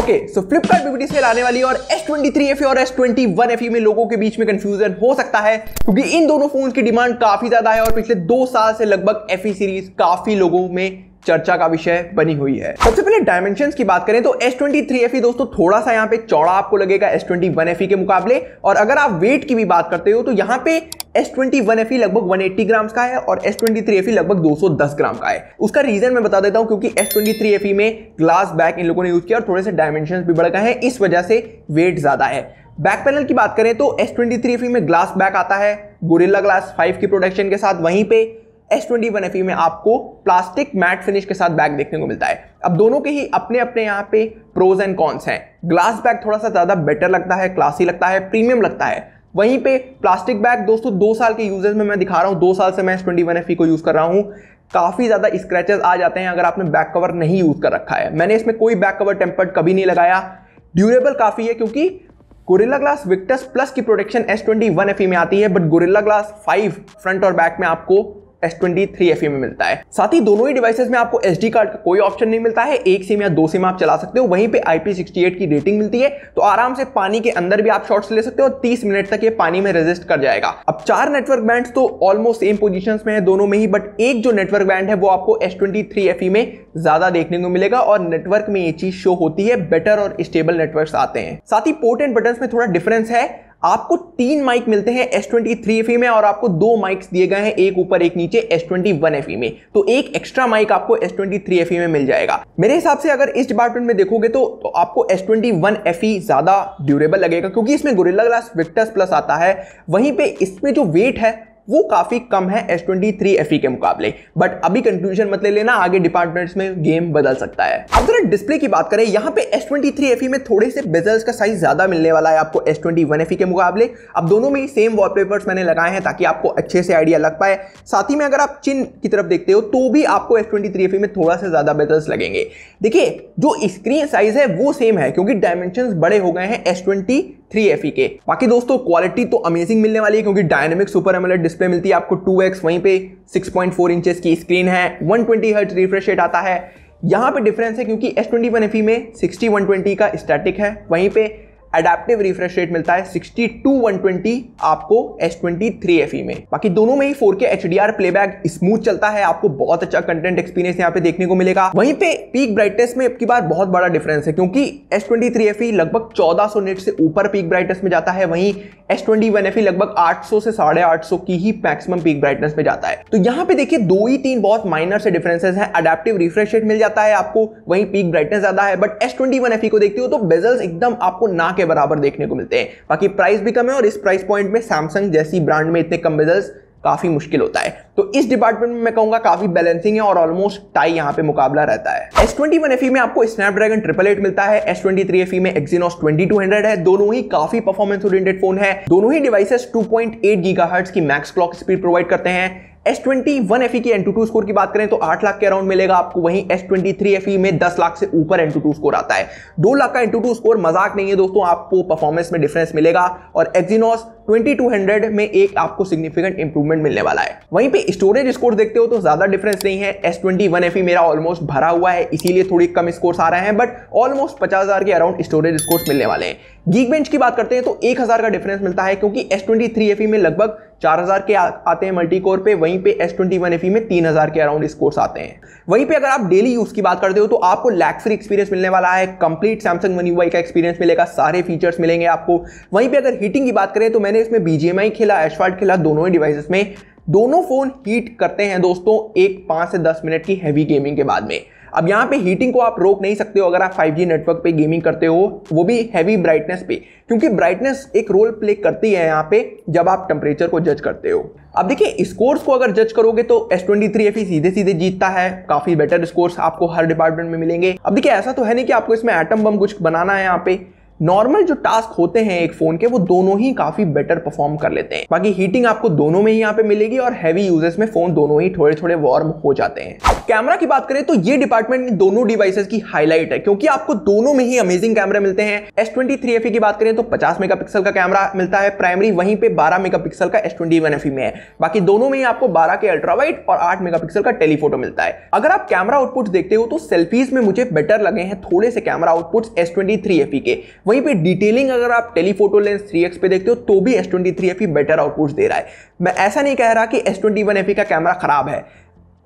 Okay, सो Flipkart BBT cell आने वाली है और S23 FE और S21 FE में लोगों के बीच में कंफ्यूजन हो सकता है क्योंकि इन दोनों फोन की डिमांड काफी ज्यादा है और पिछले 2 साल से लगभग FE सीरीज काफी लोगों में चर्चा का विषय बनी हुई है। सबसे पहले डायमेंशंस की बात करें तो S23 FE दोस्तों थोड़ा सा यहाँ पे चौड़ा आपको लगेगा S21 FE के मुकाबले, और अगर आप वेट की भी बात करते हो तो यहाँ पे S21 FE लगभग 180 ग्राम का है और S23 FE लगभग 210 ग्राम का है। उसका रीजन मैं बता देता हूं क्योंकि S23 FE में ग्लास बैक इन लोगों ने यूज किया और थोड़े से डायमेंशंस भी बढ़ गए हैं, इस वजह से वेट ज्यादा है। बैक पैनल की बात करें तो S23 FE में ग्लास बैक आता है गोरिल्ला ग्लास 5 की प्रोटेक्शन के साथ, वहीं पे S21 FE में आपको प्लास्टिक मैट फिनिश के साथ बैक देखने को मिलता है। अब दोनों के ही अपने अपने यहाँ पे प्रोज एंड कॉन्स हैं। ग्लास बैक थोड़ा सा ज्यादा बेटर लगता है, क्लासी लगता है, प्रीमियम लगता है। वहीं पे प्लास्टिक बैग दोस्तों 2 साल के यूजेस में मैं दिखा रहा हूं, 2 साल से मैं S21 FE को यूज कर रहा हूं, काफी ज्यादा स्क्रैचेस आ जाते हैं अगर आपने बैक कवर नहीं यूज कर रखा है। मैंने इसमें कोई बैक कवर टेम्पर्ड कभी नहीं लगाया। ड्यूरेबल काफी है क्योंकि गोरिल्ला ग्लास विक्टस प्लस की प्रोटेक्शन S21 FE में आती है, बट गोरिल्ला ग्लास 5 फ्रंट और बैक में आपको S23 FE में मिलता है। साथ ही दोनों ही डिवाइसेस में आपको SD कार्ड का कोई ऑप्शन नहीं मिलता है, 1 सिम या 2 सिम आप चला सकते हो। वहीं पे IP68 की रेटिंग मिलती है तो आराम से पानी के अंदर भी आप शॉट्स ले सकते हो और 30 मिनट तक ये पानी में रेजिस्ट कर जाएगा। अब 4 नेटवर्क बैंड्स तो ऑलमोस्ट सेम पोजीशंस में है दोनों में ही, बट एक जो नेटवर्क बैंड है वो आपको S23 FE में ज्यादा देखने को मिलेगा और नेटवर्क में ये चीज शो होती है, बेटर और स्टेबल नेटवर्क्स आते हैं। साथ ही पोर्ट एंड बटन्स में थोड़ा डिफरेंस है, आपको 3 माइक मिलते हैं S23 FE में और आपको 2 माइक्स दिए गए हैं, एक ऊपर एक नीचे S21 FE में, तो एक एक्स्ट्रा माइक आपको S23 FE में मिल जाएगा। मेरे हिसाब से अगर इस डिपार्टमेंट में देखोगे तो आपको S21 FE ज्यादा ड्यूरेबल लगेगा क्योंकि इसमें गोरिल्ला ग्लास विक्टस प्लस आता है। वहीं पे इसमें जो वेट है वो काफी कम है S23 FE के मुकाबले, बट अभी कंफ्यूजन मत ले लेना, आगे डिपार्टमेंट्स में गेम बदल सकता है। अब जरा डिस्प्ले की बात करें, यहाँ पे S23 FE में थोड़े से बेजल्स का साइज ज्यादा मिलने वाला है आपको S21 FE के मुकाबले। अब दोनों में ही सेम वॉलपेपर्स मैंने लगाए हैं ताकि आपको अच्छे से आइडिया लग पाए। साथ ही में अगर आप चिन की तरफ देखते हो तो भी आपको S23 FE में थोड़ा सा ज्यादा बेजल्स लगेंगे। देखिए जो स्क्रीन साइज है वो सेम है क्योंकि डायमेंशंस बड़े हो गए हैं S23 FE के। बाकी दोस्तों क्वालिटी तो अमेजिंग मिलने वाली है क्योंकि डायनेमिक सुपर एमोलेड डिस्प्ले मिलती है आपको 2x, वहीं पे 6.4 इंचेस की स्क्रीन है, 120 हर्ट्ज रिफ्रेश रेट आता है। यहां पे डिफरेंस है क्योंकि S21 FE में 60-120 का स्टैटिक है, वहीं पे एडेप्टिव रिफ्रेश रेट मिलता है 62-120 आपको S23 FE में। बाकी दोनों में ही 4K HDR प्लेबैक स्मूथ चलता है, आपको बहुत अच्छा कंटेंट एक्सपीरियंस यहाँ पे देखने को मिलेगा। वहीं पे पीक ब्राइटनेस में अब की बार बहुत बड़ा डिफरेंस है क्योंकि S23 FE लगभग 1400 निट से ऊपर पीक ब्राइटनेस में जाता है, वहीं S21 FE लगभग 800 से 850 की ही मैक्सिमम पीक ब्राइटनेस में जाता है। तो यहाँ पे देखिए 2 ही 3 बहुत माइनर से डिफरेंसेस हैं। एडेप्टिव रिफ्रेश रेट मिल जाता है आपको, वहीं पीक ब्राइटनेस ज्यादा है, बट S21 FE को देखते हो तो बेजल्स एकदम आपको ना के बराबर देखने को मिलते हैं। बाकी प्राइस भी कम है और इस प्राइस पॉइंट में सैमसंग जैसी ब्रांड में इतने कम बेजल्स काफी मुश्किल होता है। तो इस डिपार्टमेंट में मैं कहूंगा काफी बैलेंसिंग है और ऑलमोस्ट टाई यहां पे मुकाबला रहता है। S21 FE में आपको स्नैपड्रैगन 888 मिलता है, S23 FE में Exynos 2200 है। दोनों ही काफी परफॉर्मेंस ओरिएंटेड फोन है। दोनों ही डिवाइसेस 2.8 गीगाहर्ट्ज की मैक्स क्लॉक स्पीड प्रोवाइड करते हैं। S21 FE की Antutu स्कोर की बात करें तो 8 लाख के अराउंड मिलेगा आपको, वहीं S23 FE में 10 लाख से ऊपर Antutu स्कोर आता है। 2 लाख का Antutu स्कोर मजाक नहीं है दोस्तों, आपको परफॉर्मेंस में डिफरेंस मिलेगा और Exynos 2200 में एक आपको सिग्निफिकेंट इंप्रूवमेंट मिलने वाला है। वहीं पे स्टोरेज स्कोर देखते हो तो ज्यादा डिफरेंस नहीं है। S21 FE मेरा ऑलमोस्ट भरा हुआ है इसीलिए थोड़ी कम स्कोर्स आ रहे हैं, बट ऑलमोस्ट 50,000 के अराउंड स्टोरेज स्कोर्स मिलने वाले हैं। Geekbench की बात करते हैं तो 1000 का डिफरेंस मिलता है क्योंकि S23 FE में लगभग 4000 के आते हैं मल्टी कोर पे, वहीं पे S21 FE में 3000 के अराउंड स्कोर्स आते हैं। वहीं पे अगर आप डेली यूज की बात करते हो तो आपको लैग फ्री एक्सपीरियंस मिलने वाला है, कंप्लीट सैमसंग वन UI का एक्सपीरियंस मिलेगा, सारे फीचर्स मिलेंगे आपको। वहीं पे अगर हीटिंग की बात करें तो मैंने इसमें BGMI खेला, एस्फाल्ट खेला, दोनों ही डिवाइसेस में। दोनों फोन हीट करते हैं दोस्तों एक 5 से 10 मिनट की हैवी गेमिंग के बाद में। अब यहाँ पे हीटिंग को आप रोक नहीं सकते हो अगर आप 5G नेटवर्क पे गेमिंग करते हो, वो भी हैवी ब्राइटनेस पे, क्योंकि ब्राइटनेस एक रोल प्ले करती है यहाँ पे जब आप टेम्परेचर को जज करते हो। अब देखिए स्कोर्स को अगर जज करोगे तो S23 FE सीधे सीधे जीतता है, काफी बेटर स्कोर्स आपको हर डिपार्टमेंट में मिलेंगे। अब देखिए ऐसा तो है नहीं कि आपको इसमें एटम बम कुछ बनाना है यहाँ पे, नॉर्मल जो टास्क होते हैं एक फोन के वो दोनों ही काफी बेटर परफॉर्म कर लेते हैं। बाकी हीटिंग आपको दोनों में ही यहाँ पे मिलेगी और हैवी यूजेस में फोन दोनों ही थोड़े थोड़े वार्म हो जाते हैं। अब कैमरा की बात करें तो ये डिपार्टमेंट इन दोनों डिवाइसेस की हाईलाइट है, क्योंकि आपको दोनों में ही अमेजिंग कैमरे मिलते हैं। S23 FE की बात करें तो 50 मेगापिक्सल का कैमरा मिलता है प्राइमरी, वहीं पे 12 मेगापिक्सल का S21 FE में है। बाकी दोनों में ही आपको 12 के अल्ट्रा वाइड और 8 मेगापिक्सल का टेलीफोटो मिलता है। अगर आप कैमरा आउटपुट देखते हो तो सेल्फीज में मुझे बेटर लगे हैं थोड़े से कैमरा आउटपुट्स S23 FE के। वहीं पे डिटेलिंग अगर आप टेलीफोटो लेंस 3x पे देखते हो तो भी S23 FE बेटर आउटपुट्स दे रहा है। मैं ऐसा नहीं कह रहा कि S21 FE का कैमरा खराब है।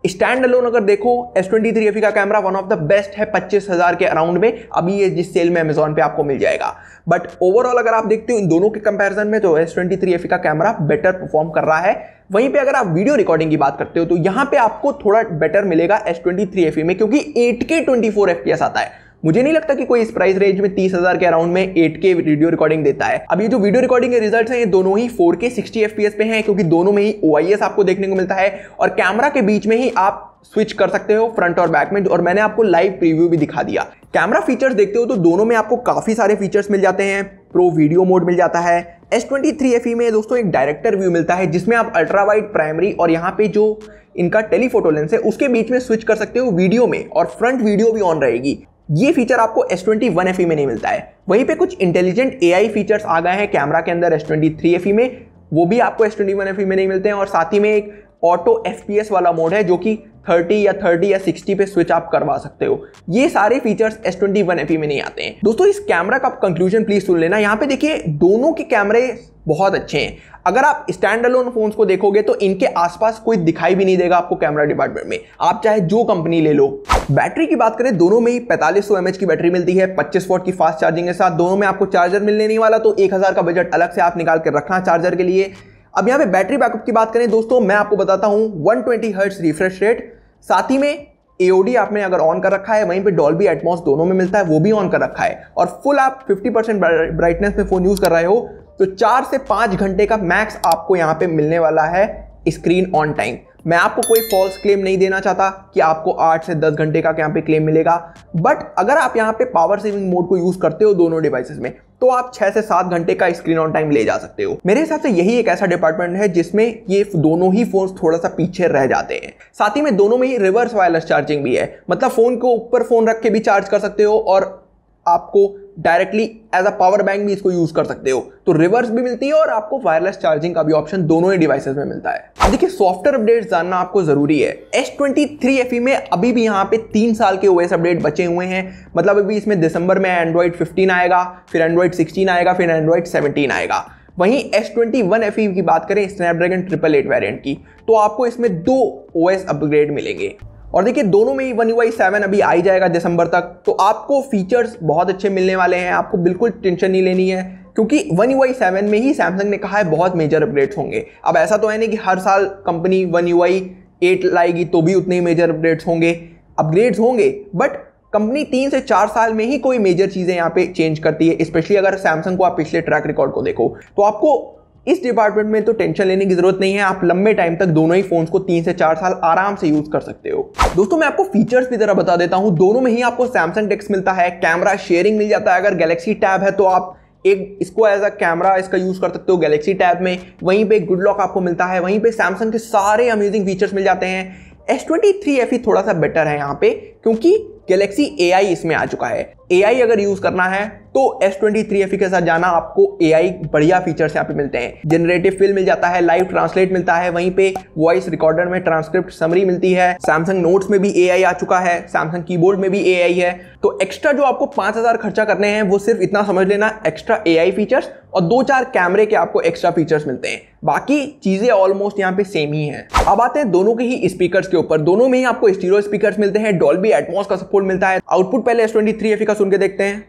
स्टैंड अलोन अगर देखो S23 FE का camera one of the best है 25,000 के अराउंड में, अभी ये जिस सेल में अमेजॉन पे आपको मिल जाएगा। बट ओवरऑल अगर आप देखते हो इन दोनों के कंपैरिजन में तो S23 FE का कैमरा बेटर परफॉर्म कर रहा है। वहीं पे अगर आप वीडियो रिकॉर्डिंग की बात करते हो तो यहाँ पे आपको थोड़ा बेटर मिलेगा S23 FE में, क्योंकि 8K 24 FPS आता है। मुझे नहीं लगता कि कोई इस प्राइस रेंज में 30,000 के अराउंड में 8K वीडियो रिकॉर्डिंग देता है। अब ये जो वीडियो रिकॉर्डिंग के रिजल्ट्स हैं ये दोनों ही 4K 60 FPS पे हैं, क्योंकि दोनों में ही OIS आपको देखने को मिलता है और कैमरा के बीच में ही आप स्विच कर सकते हो फ्रंट और बैक में, और मैंने आपको लाइव प्रीव्यू भी दिखा दिया। कैमरा फीचर्स देखते हो तो दोनों में आपको काफी सारे फीचर्स मिल जाते हैं। प्रो वीडियो मोड मिल जाता है। S23 FE में दोस्तों एक डायरेक्टर व्यू मिलता है जिसमें आप अल्ट्रा वाइड प्राइमरी और यहाँ पे जो इनका टेलीफोटो लेंस है उसके बीच में स्विच कर सकते हो वीडियो में, और फ्रंट वीडियो भी ऑन रहेगी। ये फीचर आपको S21 FE में नहीं मिलता है। वहीं पे कुछ इंटेलिजेंट AI फीचर्स आ गए हैं कैमरा के अंदर S23 FE में, वो भी आपको S21 FE में नहीं मिलते हैं। और साथ ही में एक ऑटो FPS वाला मोड है जो कि 30 या 60 पे स्विच आप करवा सकते हो। ये सारे फीचर्स S21 FE में नहीं आते हैं। दोस्तों इस कैमरा का कंक्लूजन प्लीज सुन लेना। यहाँ पे देखिए दोनों के कैमरे बहुत अच्छे हैं। अगर आप स्टैंड अलोन फोन्स को देखोगे तो इनके आसपास कोई दिखाई भी नहीं देगा आपको कैमरा डिपार्टमेंट में, आप चाहे जो कंपनी ले लो। बैटरी की बात करें दोनों में ही 4500 mAh की बैटरी मिलती है 25 वॉट की फास्ट चार्जिंग के साथ। दोनों में आपको चार्जर मिलने नहीं वाला, तो 1000 का बजट अलग से आप निकाल कर रखना चार्जर के लिए। अब यहाँ पे बैटरी बैकअप की बात करें दोस्तों, मैं आपको बताता हूँ 120 हर्ट्ज रिफ्रेश रेट, साथ ही में AOD आपने अगर ऑन कर रखा है, वहीं पे डॉल्बी एटमॉस दोनों में मिलता है वो भी ऑन कर रखा है, और फुल आप 50% ब्राइटनेस में फोन यूज कर रहे हो तो 4 से 5 घंटे का मैक्स आपको यहाँ पे मिलने वाला है स्क्रीन ऑन टाइम। मैं आपको कोई फॉल्स क्लेम नहीं देना चाहता कि आपको 8 से 10 घंटे का यहाँ पे क्लेम मिलेगा, बट अगर आप यहाँ पे पावर सेविंग मोड को यूज करते हो दोनों डिवाइसेस में तो आप 6 से 7 घंटे का स्क्रीन ऑन टाइम ले जा सकते हो। मेरे हिसाब से यही एक ऐसा डिपार्टमेंट है जिसमें ये दोनों ही फोन्स थोड़ा सा पीछे रह जाते हैं। साथ ही में दोनों में ही रिवर्स वायरलेस चार्जिंग भी है, मतलब फोन को ऊपर फोन रख के भी चार्ज कर सकते हो और आपको directly as a power bank भी इसको यूज कर सकते हो। तो रिवर्स भी मिलती है और आपको वायरलेस चार्जिंग का भी ऑप्शन दोनों ही डिवाइसेस में मिलता है। अब देखिए सॉफ्टवेयर अपडेट्स जानना आपको जरूरी है। S23 FE में अभी भी यहाँ पे 3 साल के OS अपडेट बचे हुए हैं, मतलब अभी इसमें दिसंबर में Android 15 आएगा, फिर Android 16 आएगा, फिर Android 17 आएगा। वहीं S21 FE की बात करें स्नैपड्रैगन 888 वेरिएंट की, तो आपको इसमें 2 OS अपग्रेड मिलेंगे। और देखिए दोनों में ही One UI 7 अभी आ ही जाएगा दिसंबर तक, तो आपको फीचर्स बहुत अच्छे मिलने वाले हैं। आपको बिल्कुल टेंशन नहीं लेनी है, क्योंकि One UI 7 में ही सैमसंग ने कहा है बहुत मेजर अपडेट्स होंगे। अब ऐसा तो है नहीं कि हर साल कंपनी One UI 8 लाएगी तो भी उतने ही मेजर अपडेट्स होंगे, बट कंपनी 3 से 4 साल में ही कोई मेजर चीजें यहाँ पे चेंज करती है। स्पेशली अगर सैमसंग को आप पिछले ट्रैक रिकॉर्ड को देखो तो आपको इस डिपार्टमेंट में तो टेंशन लेने की जरूरत नहीं है। आप लंबे टाइम तक दोनों ही फोन्स को 3 से 4 साल आराम से यूज कर सकते हो। दोस्तों मैं आपको फीचर्स की तरह बता देता हूं, दोनों में ही आपको सैमसंग टेक्स्ट मिलता है, कैमरा शेयरिंग मिल जाता है। अगर गैलेक्सी टैब है तो आप एक इसको एज अ कैमरा इसका यूज कर सकते हो गैलेक्सी टैब में। वहीं पे गुड लॉक आपको मिलता है, वहीं पे सैमसंग के सारे अमेजिंग फीचर्स मिल जाते हैं। S23 FE थोड़ा सा बेटर है यहाँ पे, क्योंकि गैलेक्सी AI इसमें आ चुका है। AI अगर यूज करना है तो S23 FE के साथ जाना, आपको AI बढ़िया फीचर्स यहाँ पे मिलते हैं। जनरेटिव फिल मिल जाता है, लाइव ट्रांसलेट मिलता है, वहीं पे वॉइस रिकॉर्डर में ट्रांसक्रिप्ट समरी मिलती है। सैमसंग नोट्स में भी AI आ चुका है, सैमसंग कीबोर्ड में भी AI है। तो एक्स्ट्रा जो आपको 5000 खर्चा करने हैं वो सिर्फ इतना समझ लेना, एक्स्ट्रा AI फीचर्स और 2-4 कैमरे के आपको एक्स्ट्रा फीचर्स मिलते हैं। बाकी चीजें ऑलमोस्ट यहाँ पे सेम ही हैं। अब आते हैं दोनों के ही स्पीकर्स के ऊपर। दोनों में ही आपको स्टीरियो स्पीकर्स मिलते हैं, डॉल्बी एटमॉस का सपोर्ट मिलता है। आउटपुट पहले S23 FE का सुन के देखते हैं।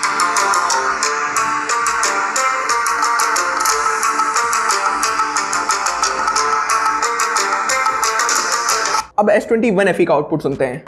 अब S21 FE का आउटपुट सुनते हैं।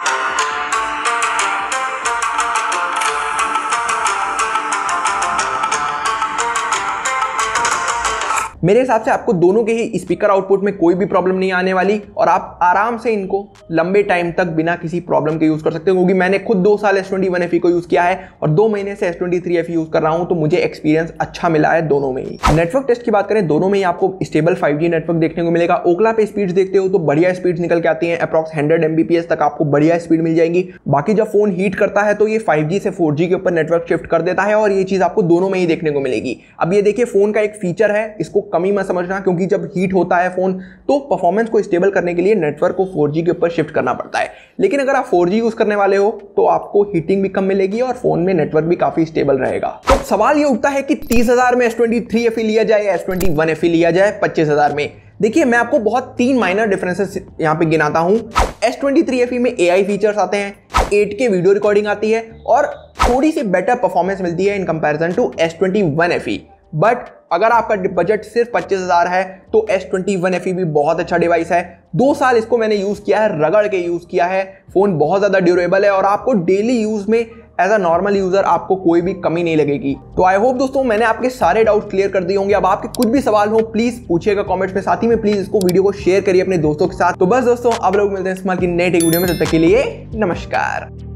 मेरे हिसाब से आपको दोनों के ही स्पीकर आउटपुट में कोई भी प्रॉब्लम नहीं आने वाली और आप आराम से इनको लंबे टाइम तक बिना किसी प्रॉब्लम के यूज कर सकते हो, क्योंकि मैंने खुद 2 साल S21 FE को यूज किया है और 2 महीने से S23 FE यूज कर रहा हूं, तो मुझे एक्सपीरियंस अच्छा मिला है दोनों में ही। नेटवर्क टेस्ट की बात करें, दोनों में ही आपको स्टेबल 5G नेटवर्क देखने को मिलेगा। ओकला पे स्पीड देखते हो तो बढ़िया स्पीड निकल के आती है, अप्रॉक्स 100 Mbps तक आपको बढ़िया स्पीड मिल जाएगी। बाकी जब फोन हीट करता है तो ये 5G से 4G के ऊपर नेटवर्क शिफ्ट कर देता है और ये चीज आपको दोनों में ही देखने को मिलेगी। अब ये देखिए, फोन का एक फीचर है, इसको कमी मत समझना, क्योंकि जब हीट होता है फोन तो परफॉर्मेंस को स्टेबल करने के लिए नेटवर्क को 4G के ऊपर शिफ्ट करना पड़ता है। लेकिन अगर आप 4G यूज करने वाले हो तो आपको हीटिंग भी कम मिलेगी और फोन में नेटवर्क भी काफी स्टेबल रहेगा। तो सवाल ये उठता है कि 30,000 में S23 FE लिया जाए या S21 FE लिया जाए 25,000 में। देखिए, मैं आपको बहुत 3 माइनर डिफरेंसेस यहाँ पे गिनाता हूँ। S23 FE में AI फीचर्स आते हैं, 8K वीडियो रिकॉर्डिंग आती है और थोड़ी सी बेटर परफॉर्मेंस मिलती है in comparison to S21 FE। But अगर आपका बजट सिर्फ 25,000 है तो S21 FE भी बहुत अच्छा डिवाइस है। 2 साल इसको मैंने यूज किया है, रगड़ के यूज किया है। फोन बहुत ज्यादा ड्यूरेबल है और आपको डेली यूज में एज अ नॉर्मल यूजर आपको कोई भी कमी नहीं लगेगी। तो आई होप दोस्तों मैंने आपके सारे डाउट क्लियर कर दिए होंगे। अब आपके कुछ भी सवाल हो प्लीज पूछिएगा कमेंट्स में, साथ ही में प्लीज इसको वीडियो को शेयर करिए अपने दोस्तों के साथ। तो बस दोस्तों, अब लोग मिलते हैं इस की नेक्स्ट वीडियो में, तब तक के लिए नमस्कार।